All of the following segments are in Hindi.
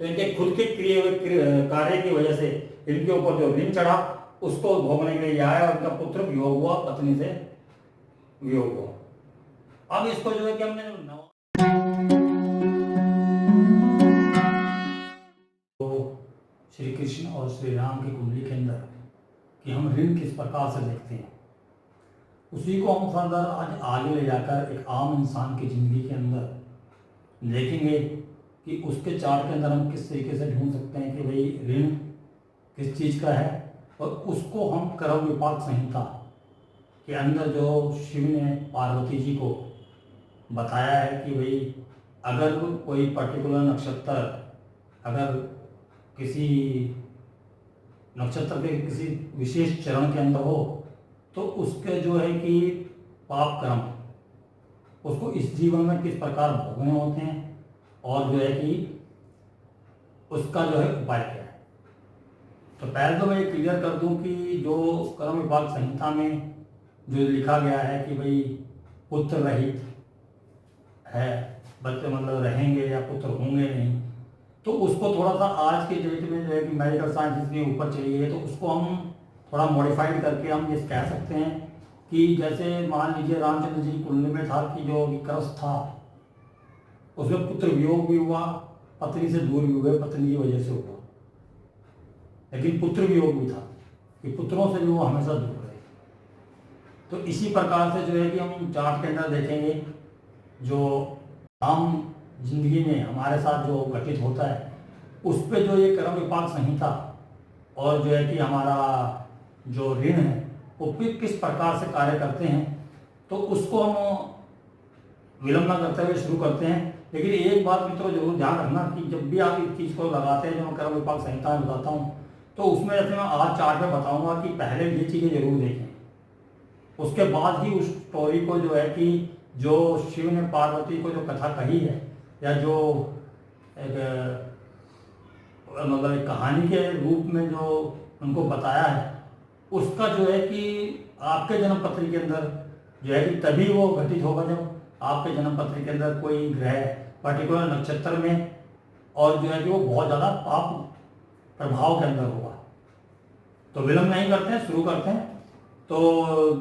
तो इनके खुद के किए हुए कार्य की वजह से इनके ऊपर जो ऋण चढ़ा उसको भोगने के लिए आया और उनका पुत्र वियोग हुआ, पत्नी से वियोग हुआ। अब इसको जो है कि हमने तो श्री कृष्ण और श्री राम की कुंडली के अंदर कि हम ऋण किस प्रकार से देखते हैं, उसी को हम फर्दर आज आगे ले जाकर एक आम इंसान की ज़िंदगी के अंदर देखेंगे कि उसके चार्ट के अंदर हम किस तरीके से ढूंढ सकते हैं कि भाई ऋण किस चीज़ का है, और उसको हम कर्म विपाक संहिता के अंदर जो शिव ने पार्वती जी को बताया है कि भाई अगर कोई पर्टिकुलर नक्षत्र अगर किसी नक्षत्र के किसी विशेष चरण के अंदर हो तो उसके जो है कि पाप कर्म उसको इस जीवन में किस प्रकार भोगने होते हैं, और जो है कि उसका जो है उपाय क्या है। तो पहले तो मैं ये क्लियर कर दूं कि जो कर्म विभाग संहिता में जो लिखा गया है कि भाई पुत्र रहित है, बच्चे मतलब रहेंगे या पुत्र होंगे नहीं, तो उसको थोड़ा सा आज के डेट में जो है कि मेडिकल साइंस इतनी ऊपर चली है तो उसको हम थोड़ा मॉडिफाइड करके हम ये कह सकते हैं कि जैसे मान लीजिए रामचंद्र जी कुंडली में था कि जो विक्रस था उसमें पुत्र वियोग भी हुआ, पत्नी से दूर भी हुए, पत्नी की वजह से हुआ, लेकिन पुत्र वियोग भी था कि पुत्रों से भी वो हमेशा दूर रहे। तो इसी प्रकार से जो है कि हम चार्ट के अंदर देखेंगे जो आम जिंदगी में हमारे साथ जो घटित होता है उस पर जो ये कर्म विपाक संहिता और जो है कि हमारा जो ऋण है वो फिर किस प्रकार से कार्य करते हैं, तो उसको हम विलंब न करते हुए शुरू करते हैं। लेकिन एक बात मित्रों जरूर ध्यान रखना कि जब भी आप इस चीज़ को लगाते हैं जो मैं कर्म विपाक संहिता में बताता हूँ तो उसमें जैसे मैं आज चार्ट में बताऊंगा कि पहले ये चीज़ें जरूर देखें, उसके बाद ही उस स्टोरी को जो है कि जो शिव ने पार्वती को जो कथा कही है या जो एक मतलब एक कहानी के रूप में जो उनको बताया है उसका जो है कि आपके जन्म पत्री के अंदर जो है कि तभी वो घटित होगा जब आपके जन्म पत्री के अंदर कोई ग्रह पर्टिकुलर नक्षत्र में और जो है कि वो बहुत ज़्यादा पाप प्रभाव के अंदर होगा। तो विलंब नहीं करते हैं, शुरू करते हैं। तो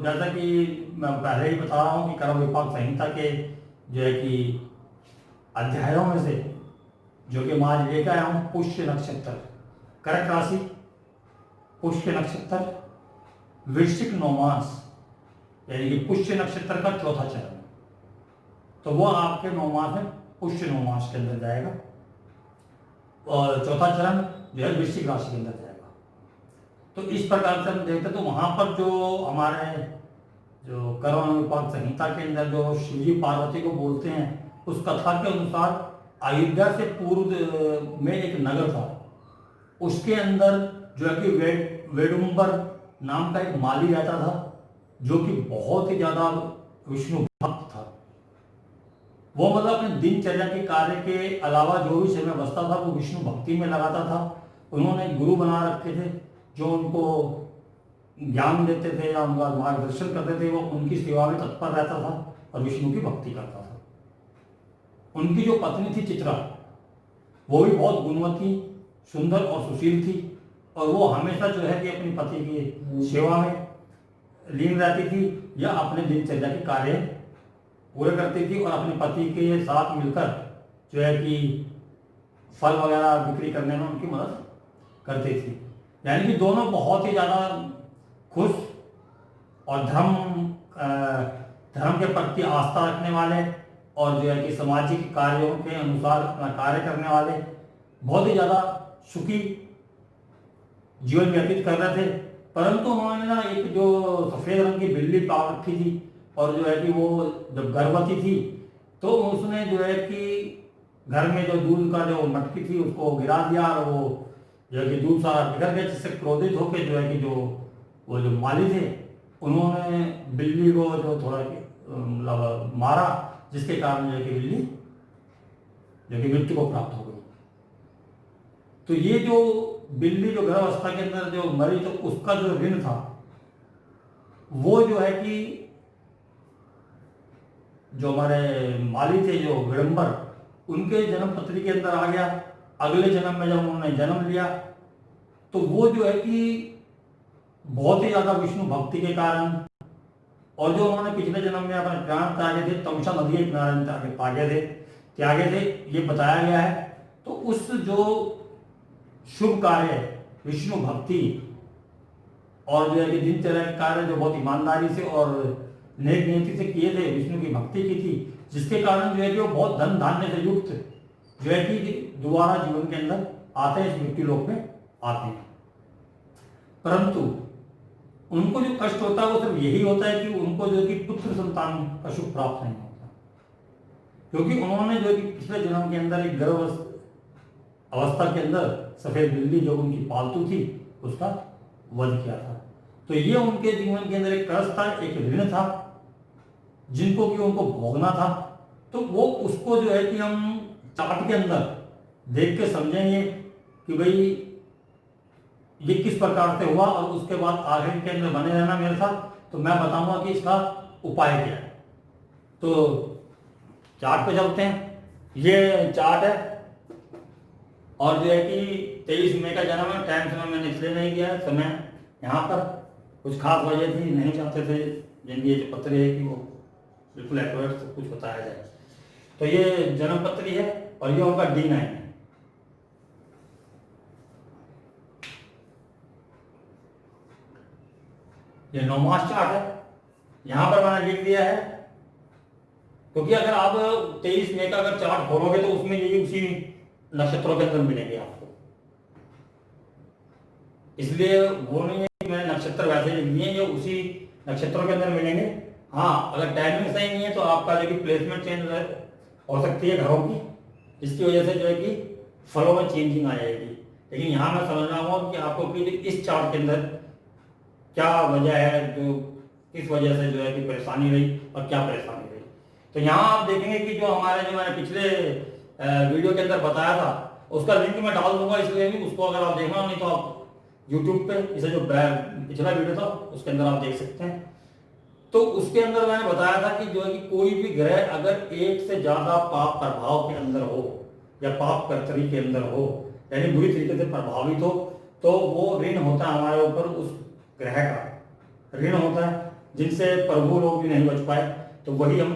जैसा कि मैं पहले ही बता रहा हूँ कि कर्म विपाक संहिता के जो है कि अध्यायों में से जो कि मैं आज लेकर आया हूँ पुष्य नक्षत्र, कर्क राशि, पुष्य नक्षत्र, वृश्चिक नौमास यानी कि पुष्य नक्षत्र का चौथा चरण, तो वो आपके नौमास में पुष्य नौमास के अंदर जाएगा और चौथा चरण जो है वृश्चिक राशि के अंदर जाएगा। तो इस प्रकार से हम देखते हैं तो वहाँ पर जो हमारे जो कर्म विपाक संहिता के अंदर जो शिवजी पार्वती को बोलते हैं उस कथा के अनुसार अयोध्या से पूर्व में एक नगर था, उसके अंदर जो है कि वेडुंबर नाम का एक माली रहता था जो कि बहुत ही ज़्यादा विष्णु भक्त था। वो मतलब अपने दिनचर्या के कार्य के अलावा जो भी समय बचता था वो विष्णु भक्ति में लगाता था। उन्होंने गुरु बना रखे थे जो उनको ज्ञान देते थे या उनका मार्गदर्शन करते थे, वो उनकी सेवा में तत्पर रहता था और विष्णु की भक्ति करता था। उनकी जो पत्नी थी चित्रा वो भी बहुत गुणवती, सुंदर और सुशील थी और वो हमेशा जो है कि अपनी पति की सेवा में लीन रहती थी या अपने दिनचर्या के कार्य पूरे करती थी और अपने पति के साथ मिलकर जो है कि फल वगैरह बिक्री करने में उनकी मदद करती थी। यानी कि दोनों बहुत ही ज़्यादा खुश और धर्म के प्रति आस्था रखने वाले और जो है कि सामाजिक कार्यों के अनुसार अपना कार्य करने वाले बहुत ही ज़्यादा सुखी जीवन व्यतीत कर रहे थे। परंतु उन्होंने ना एक जो सफ़ेद रंग की बिल्ली पाल रखी थी और जो है कि वो जब गर्भवती थी तो उसने जो है कि घर में जो दूध का जो मटकी थी उसको गिरा दिया और वो जो है कि दूध सारा बिखर गया, जिससे क्रोधित होकर जो है कि वो जो माली थे उन्होंने बिल्ली को जो थोड़ा मतलब मारा, जिसके कारण जो है कि बिल्ली जो कि मृत्यु को प्राप्त हो गई। तो ये जो बिल्ली जो गर्भावस्था के अंदर जो मरी तो उसका जो ऋण था वो जो है कि जो हमारे माली थे जो विडंबर उनके जन्म पत्री के अंदर आ गया। अगले जन्म में जब उन्होंने जन्म लिया तो वो जो है कि बहुत ही ज्यादा विष्णु भक्ति के कारण, और जो उन्होंने पिछले जन्म में अपने प्राण त्यागे थे, तमसा नदी के किनारे त्यागे थे, ये बताया गया है। तो उस जो शुभ कार्य विष्णु भक्ति और जो है कि दिनचर्या के कार्य जो बहुत ईमानदारी से और नेक नियति से किए थे, विष्णु की भक्ति की थी, जिसके कारण जो है कि वो बहुत धन धान्य से युक्त जो है कि दोबारा जीवन के अंदर आते हैं, इस मृत्यु लोक में आते हैं। परंतु उनको जो कष्ट होता है वो सिर्फ यही होता है कि उनको जो है कि पुत्र संतान का सुख प्राप्त नहीं होता, क्योंकि उन्होंने जो है कि पिछले जन्म के अंदर एक गर्भ अवस्था के अंदर सफेद बिल्ली जो उनकी पालतू थी उसका वध किया था। तो ये उनके जीवन के अंदर एक कर्ज था, एक ऋण था, जिनको कि उनको भोगना था। तो वो उसको जो है कि हम चार्ट के अंदर देख के समझेंगे कि भाई ये किस प्रकार से हुआ, और उसके बाद आगे के अंदर बने रहना मेरे साथ, तो मैं बताऊंगा कि इसका उपाय क्या है। तो चार्ट पे चलते हैं। ये चार्ट है और जो है कि 23 मई का जन्म है। टाइम समय मैंने इसलिए नहीं दिया, समय यहाँ पर कुछ खास वजह थी, नहीं चाहते थे जिनकी ये जो पत्र है कि वो बिल्कुल एक्यूरेट सब कुछ बताया जाए। तो ये जन्म पत्री है और ये उनका D9 है। ये 9 मास चार्ट है, यहां पर मैंने लिख दिया है, क्योंकि अगर आप 23 मई का अगर चार्ट खोलोगे तो उसमें ये उसी नक्षत्रों के अंदर मिलेंगे आपको। इसलिए वो नहीं है कि मैंने नक्षत्र वैसे लिख दिए, ये उसी नक्षत्रों के अंदर मिलेंगे। हाँ, अगर टाइमिंग सही नहीं है तो आपका जो कि प्लेसमेंट चेंज हो सकती है घरों की, इसकी वजह से जो है कि फलों में चेंजिंग आ जाएगी। लेकिन यहाँ मैं समझ रहा हूँ कि आपको कि इस चार्ट के अंदर क्या वजह है, जो किस वजह से जो है कि परेशानी रही और क्या परेशानी रही। तो यहाँ आप देखेंगे कि जो हमारे जो मैंने पिछले वीडियो के अंदर बताया था उसका लिंक मैं डाल दूंगा, इसलिए भी उसको अगर आप देखना नहीं तो आप YouTube पे इसे जो पिछला वीडियो था उसके अंदर आप देख सकते हैं। तो उसके अंदर मैंने बताया था कि जो है कि कोई भी ग्रह अगर एक से ज्यादा पाप प्रभाव के अंदर हो या पाप कर्तरी के अंदर हो, यानी बुरी तरीके से प्रभावित हो, तो वो ऋण होता है हमारे ऊपर, उस ग्रह का ऋण होता है, जिनसे प्रभु लोग भी नहीं बच पाए। तो वही हम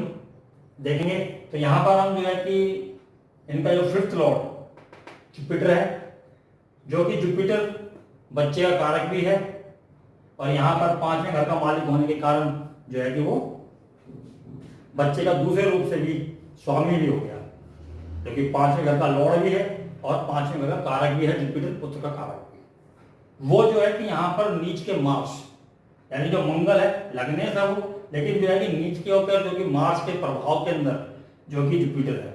देखेंगे। तो यहाँ पर हम जो है कि इनका जो 5th लॉर्ड जुपिटर है, जो कि जुपिटर बच्चे का कारक भी है, और यहाँ पर 5वें घर का मालिक होने के कारण जो है कि वो बच्चे का दूसरे रूप से भी स्वामी भी हो गया, क्योंकि 5वें घर का लॉर्ड भी है और 5वें घर का कारक भी है, जुपिटर पुत्र का कारक भी है। वो जो है कि यहाँ पर नीच के मार्स, यानी जो मंगल है लगने से वो, लेकिन जो है कि नीच के होकर जो कि मार्स के प्रभाव के अंदर जो कि जुपिटर है,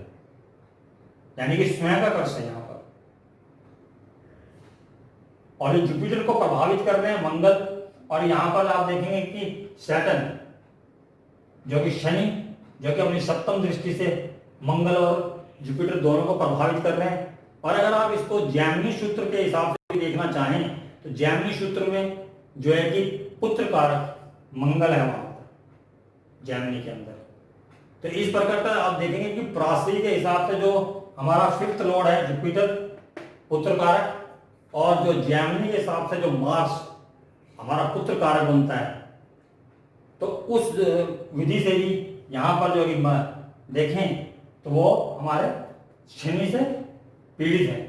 यानी कि स्वयं का कर्ष है यहाँ पर। और ये जुपिटर को प्रभावित कर रहे हैं मंगल, और यहाँ पर आप देखेंगे कि सैटर्न जो कि शनि, जो कि अपनी 7वीं दृष्टि से मंगल और जुपिटर दोनों को प्रभावित कर रहे हैं। और अगर आप इसको जैमिनी सूत्र के हिसाब से देखना चाहें तो जैमिनी सूत्र में जो है कि पुत्र कारक मंगल है वहां पर जैमिनी के अंदर। तो इस प्रकार का आप देखेंगे कि प्राशी के हिसाब से जो हमारा 5th लॉर्ड है जुपिटर पुत्र कारक, और जो जैमिनी के हिसाब से जो मार्स हमारा पुत्र कारक बनता है, तो उस विधि से भी यहाँ पर जो देखें तो वो हमारे शनि से पीड़ित है।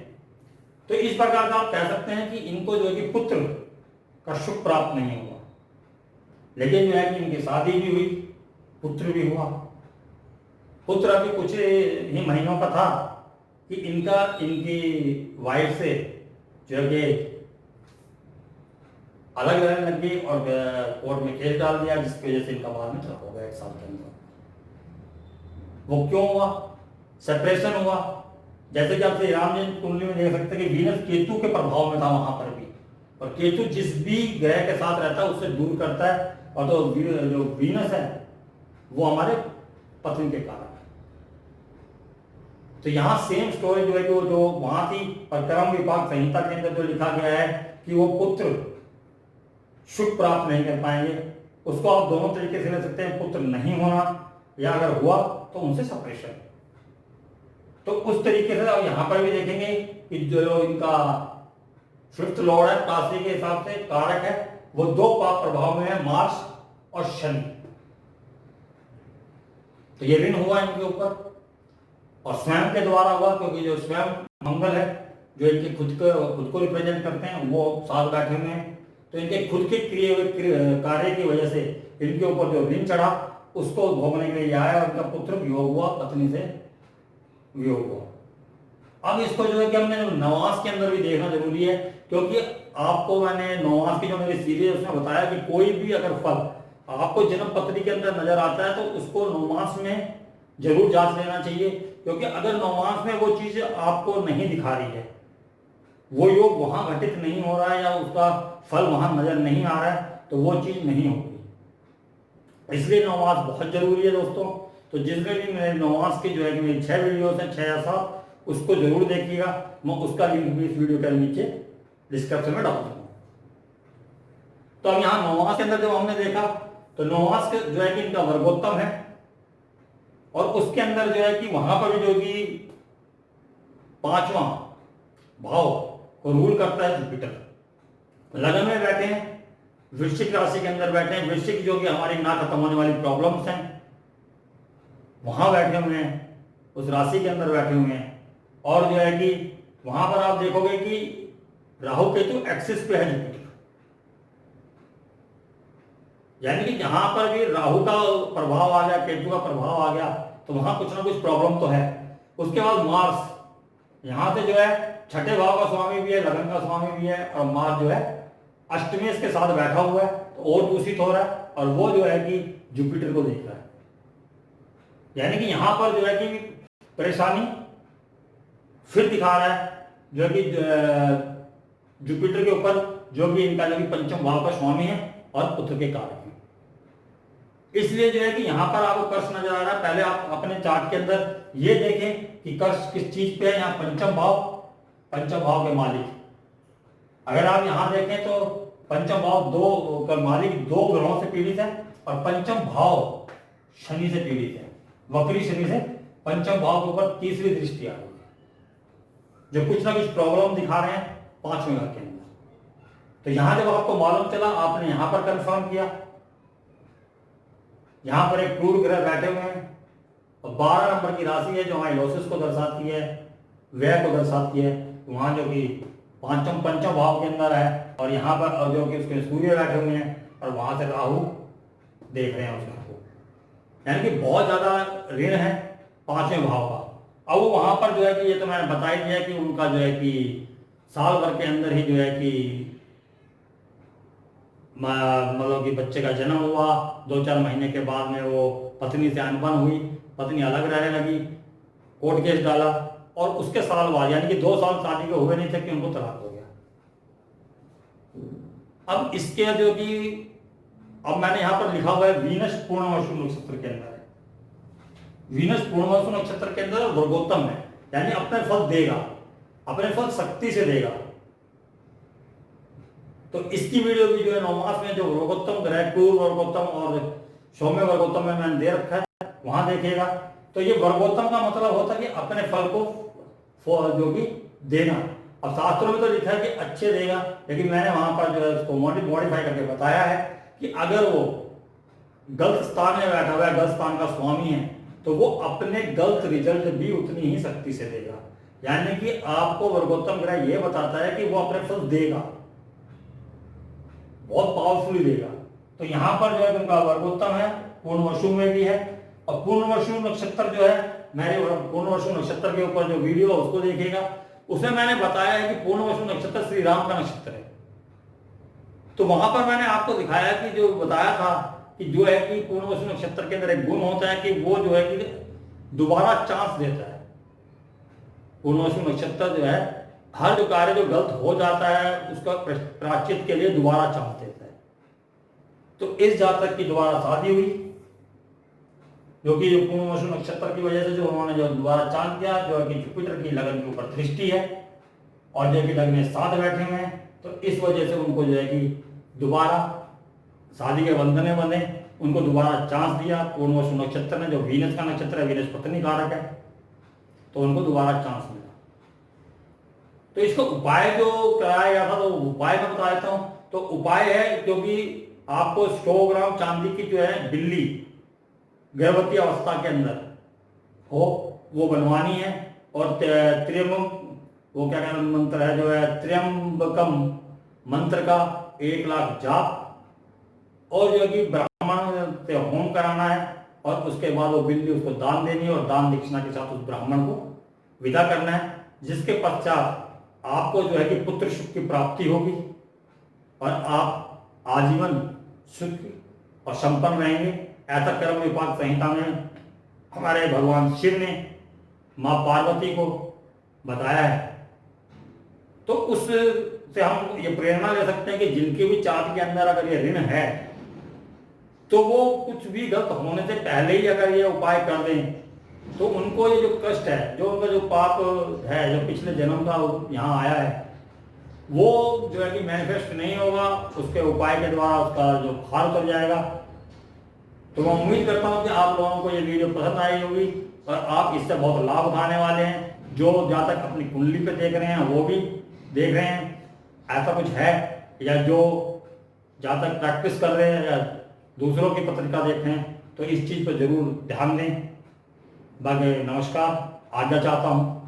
तो इस प्रकार का आप कह सकते हैं कि इनको जो है कि पुत्र का सुख प्राप्त नहीं हुआ, लेकिन जो है कि इनकी शादी भी हुई, पुत्र भी हुआ। पुत्र अभी कुछ ही महीनों का था कि इनकी वाइफ से जो है कि अलग रहने लग गई और कोर्ट में केस डाल दिया, जिसकी वजह से इनका बाद में तलाक हो गया 1 साल के अंदर। वो क्यों हुआ? सेपरेशन हुआ। जैसे कि आप श्री राम जी कुंडली में देख सकते हैं कि वीनस केतु के प्रभाव में था वहां पर भी, और केतु जिस भी ग्रह के साथ रहता है उससे दूर करता है, और तो जो वीनस है वो हमारे पत्नी के कारण है। तो यहाँ सेम स्टोरी जो है कि वो जो वहां थी, और कर्म विभाग संहिता के अंदर जो लिखा गया है कि वो पुत्र सुख प्राप्त नहीं कर पाएंगे, उसको आप दोनों तरीके से ले सकते हैं, पुत्र नहीं होना, या अगर हुआ तो उनसे सेपरेशन। तो उस तरीके से अब यहाँ पर भी देखेंगे कि जो इनका फिफ्थ लॉर्ड है राशि के हिसाब से कारक है, वो दो पाप प्रभाव में है, मार्स और शनि। तो ये ऋण हुआ इनके ऊपर और स्वयं के द्वारा हुआ, क्योंकि जो स्वयं मंगल है जो इनके खुद को रिप्रेजेंट करते हैं वो साथ बैठे हुए हैं। तो इनके खुद के किए हुए कार्य की वजह से इनके ऊपर जो ऋण चढ़ा उसको भोगने के लिए आया और इनका पुत्र वियोग हुआ, पत्नी से वियोग हुआ। अब इसको जो है कि हमने नवास के अंदर भी देखना जरूरी है, क्योंकि आपको मैंने नवास की जो मेरी सीरीज उसमें बताया कि कोई भी अगर फल आपको जन्म पत्री के अंदर नजर आता है तो उसको नौमास में जरूर जांच लेना चाहिए, क्योंकि अगर नौमास में वो चीज आपको नहीं दिखा रही है, वो योग वहां घटित नहीं हो रहा है या उसका फल वहां नजर नहीं आ रहा है, तो वो चीज नहीं होगी। इसलिए नौमास बहुत जरूरी है दोस्तों। तो जिसने भी मेरे नौमास के जो है कि मेरी 6 वीडियोस हैं, 6 या 7, उसको जरूर देखिएगा। मैं उसका लिंक भी इस वीडियो के नीचे डिस्क्रिप्शन में डाल दूंगा। तो अब यहाँ नौमास के अंदर जब हमने देखा तो नौमास के जो है कि इनका वर्गोत्तम है और उसके अंदर जो है कि वहां पर भी जो कि 5वां भाव को रूल करता है जुपिटर। लगन में बैठे हैं, वृश्चिक राशि के अंदर बैठे हैं। वृश्चिक जो कि हमारी ना खत्म होने वाली प्रॉब्लम्स हैं वहां बैठे हुए हैं, उस राशि के अंदर बैठे हुए हैं। और जो है कि वहां पर आप देखोगे कि राहु केतु एक्सिस पे है जुपिटर, यानी कि जहां पर भी राहु का प्रभाव आ गया, केतु का प्रभाव आ गया, तो वहां कुछ ना कुछ प्रॉब्लम तो है। उसके बाद मार्स यहां से जो है 6ठे भाव का स्वामी भी है, लगन का स्वामी भी है, और मार्स जो है अष्टमेश के साथ बैठा हुआ है तो और दूषित हो रहा है, और वो जो है कि जुपिटर को देख रहा है। यानी कि यहां पर जो है कि परेशानी फिर दिखा रहा है, जो कि जुपिटर के ऊपर जो कि इनका जो कि पंचम भाव का स्वामी है और पुत्र के कारक है। इसलिए जो है कि यहां पर आपको कर्ष नजर आ रहा है। पहले आप अपने चार्ट के अंदर ये देखें कि कर्ष किस चीज पे है। यहाँ पंचम भाव के मालिक, अगर आप यहां देखें तो पंचम भाव दो का मालिक 2 ग्रहों से पीड़ित है और पंचम भाव शनि से पीड़ित है। वक्री शनि से पंचम भाव के ऊपर तीसरी दृष्टि आ रही है, जो कुछ ना कुछ प्रॉब्लम दिखा रहे हैं 5वें घर के अंदर। तो यहां जब आपको मालूम चला, आपने यहां पर कंफर्म किया। यहां पर एक क्रूर ग्रह बैठे हुए हैं और 12 नंबर की राशि है जो हमारी लॉसेस को दर्शाती है, व्यय को दर्शाती है। वहां जो कि पंचम भाव के अंदर है और यहाँ पर और जो कि उसके सूर्य बैठे हुए हैं और वहां से राहु देख रहे हैं उस घर को, यानी कि बहुत ज्यादा ऋण है 5वें भाव का। अब वो वहां पर जो है कि ये तो मैंने बता ही दिया कि उनका जो है कि साल भर के अंदर ही जो है कि मतलब कि बच्चे का जन्म हुआ, 2-4 महीने के बाद में वो पत्नी से अनबन हुई, पत्नी अलग रहने लगी, कोर्ट केस डाला और उसके साल बाद यानी कि 2 साल शादी के हुए नहीं थे कि उनको तलाक हो गया। अब इसके जो कि अब मैंने यहां पर लिखा हुआ है वीनस पूर्णवसु नक्षत्र के अंदर है, वीनस पूर्णवसु नक्षत्र के अंदर वर्गोत्तम है, यानी अपने फल देगा, अपने फल शक्ति से देगा। तो इसकी वीडियो भी जो है नौमास में जो वर्गोत्तम ग्रह क्रूर वर्गोत्तम और सौम्य वर्गोत्तम में मैंने दे रखा है, वहां देखिएगा। तो ये वर्गोत्तम का मतलब होता है कि अपने फल को जो कि देना। अब शास्त्रों में तो लिखा है कि अच्छे देगा, लेकिन मैंने वहां पर जो है उसको मॉडिफाई करके बताया है कि अगर वो गलत स्थान में बैठा हुआ है, गलत स्थान का स्वामी है, तो वो अपने गलत रिजल्ट भी उतनी ही शक्ति से देगा। यानी कि आपको वर्गोत्तम ग्रह ये बताता है कि वो अपने फल देगा, बहुत पावरफुली देगा। तो यहां पर जो है उनका वर्गोत्तम है, पूर्णवसु में भी है। और पूर्णवसु नक्षत्र जो है, मेरे पूर्णवसु नक्षत्र के ऊपर जो वीडियो है उसको देखिएगा, उसमें मैंने बताया है कि पूर्णवसु नक्षत्र श्री राम का नक्षत्र है। तो वहां पर मैंने आपको दिखाया कि जो बताया था कि जो है कि पूर्णवसु नक्षत्र के अंदर एक गुण होता है कि वो जो है कि दोबारा चांस देता है। पूर्णवसु नक्षत्र जो है हर जो कार्य जो गलत हो जाता है उसका प्रायश्चित के लिए दोबारा चांस देता है। तो इस जातक की दोबारा शादी हुई, जो कि पूर्णवसु नक्षत्र की वजह से जो उन्होंने जो दोबारा चांस दिया, जो है कि जुपिटर की लगन के ऊपर दृष्टि है और जो कि लगन साथ बैठे हुए हैं, तो इस वजह से उनको जो है कि दोबारा शादी के बंधन में बंधे, उनको दोबारा चांस दिया पूर्णवसु नक्षत्र ने, जो वीनस का नक्षत्र है, वीनस पत्नी कारक है। तो उनको दोबारा चांस मिला। तो इसका उपाय जो कराया गया था, तो उपाय मैं बता देता हूं। तो उपाय है, क्योंकि आपको 100 ग्राम चांदी की जो है बिल्ली गर्भवती अवस्था के अंदर हो, वो बनवानी है। और त्र्यंबक, वो क्या कहना मंत्र है जो है, त्र्यंबकम मंत्र का 1 लाख जाप, और जो है कि ब्राह्मण से होम कराना है, और उसके बाद वो बिल्ली उसको दान देनी है, और दान दक्षिणा के साथ उस ब्राह्मण को विदा करना है। जिसके पश्चात आपको जो है कि पुत्र सुख की प्राप्ति होगी, और आप आजीवन सुख और संपन्न रहेंगे। ऐसा कर्म विपाक संहिता में हमारे भगवान शिव ने माँ पार्वती को बताया है। तो उससे हम ये प्रेरणा ले सकते हैं कि जिनके भी चाँद के अंदर अगर ये ऋण है, तो वो कुछ भी गलत होने से पहले ही अगर ये उपाय कर दें, तो उनको ये जो कष्ट है, जो उनका जो पाप है, जो पिछले जन्म का यहाँ आया है, वो जो है कि मैनिफेस्ट नहीं होगा। उसके उपाय के द्वारा उसका जो भार उतर जाएगा। तो मैं उम्मीद करता हूँ कि आप लोगों को ये वीडियो पसंद आई होगी, और आप इससे बहुत लाभ उठाने वाले हैं। जो जहाँ तक अपनी कुंडली पे देख रहे हैं वो भी देख रहे हैं ऐसा कुछ है, या जो जहाँ तक प्रैक्टिस कर रहे हैं या दूसरों की पत्रिका देख रहे हैं, तो इस चीज़ पर जरूर ध्यान दें। बाकी नमस्कार, आज्ञा चाहता हूँ।